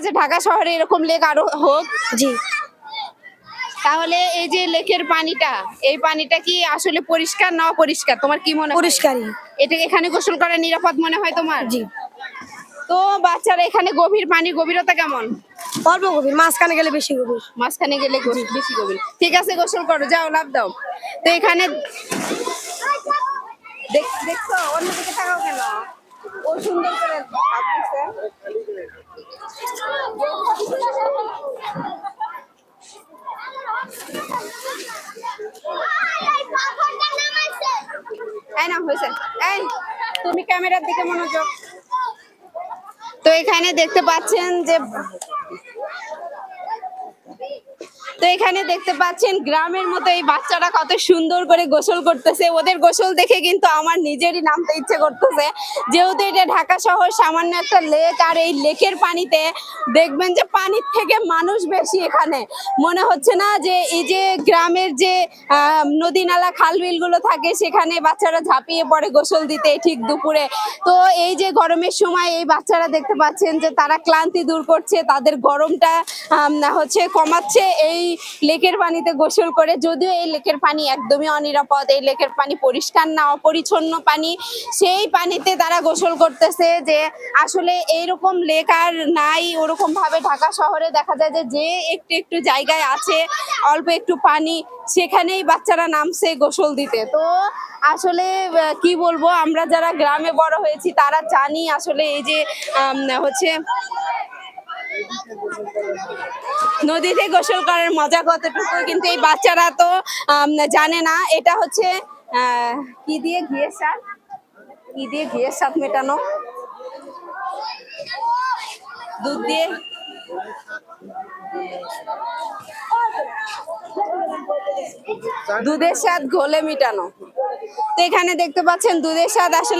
যে ঢাকা শহরে এরকম লেক আরো হোক? জি। তাহলে এই যে লেকের পানিটা, এই পানিটা কি আসলে পরিষ্কার না অপরিষ্কার তোমার কি মনে হয়? পরিষ্কারই। এটা এখানে গোসল করা নিরাপদ মনে হয় তোমার? জি। তো বাচ্চারা এখানে গভীর পানি গভীরতা কেমন? অল্প গভীর, মাঝখানে গেলে বেশি গভীর। মাঝখানে গেলে বেশি গভীর। ঠিক আছে, গোসল করো, যাও লাভ দাও। তো এখানে দেখছো অন্যদিকে তাকাও কেন? ও সুন্দর করে হাত দিছে। এই না হয়েছে, এই তুমি ক্যামেরার দিকে মনোযোগ। তো এখানে দেখতে পাচ্ছেন যে গ্রামের মতো এই বাচ্চারা কত সুন্দর করে গোসল করতেছে। ওদের গোসল দেখে কিন্তু আমার নিজেরই নামতে ইচ্ছে করতেছে, যেহেতু এটা ঢাকা শহর, সামান্য একটা লেক, আর এই লেকের পানিতে দেখবেন যে পানির থেকে মানুষ বেশি। এখানে মনে হচ্ছে না যে এই যে গ্রামের যে নদী নালা খাল বিল গুলো থাকে সেখানে বাচ্চারা ঝাঁপিয়ে পড়ে গোসল দিতে ঠিক দুপুরে। তো এই যে গরমের সময় এই বাচ্চারা দেখতে পাচ্ছেন যে তারা ক্লান্তি দূর করছে, তাদের গরমটা হচ্ছে কমাচ্ছে এই লেকের পানিতে গোসল করে। যদিও এই লেকের পানি একদমই অনিরাপদ, এই লেকের পানি পরিষ্কার না, অপরিচ্ছন্ন পানি, সেই পানিতে তারা গোসল করতেছে। যে আসলে এইরকম লেক আর নাই ওরকম ভাবে। ঢাকা শহরে দেখা যায় যে একটু একটু জায়গায় আছে অল্প একটু পানি, সেখানেই বাচ্চারা নামছে গোসল দিতে। তো আসলে কি বলবো, আমরা যারা গ্রামে বড় হয়েছি তারা জানি আসলে এই যে হচ্ছে নদীতে গোসল করার মজা কতটুকু, কিন্তু এই বাচ্চারা তো জানে না। এটা হচ্ছে কি দিয়ে ঘিয়ের স্বাদ মেটানো, দুধ দিয়ে। দুধের স্বাদ ঘোলে মিটানো। তো এখানে দেখতে পাচ্ছেন দুধের স্বাদ আসলে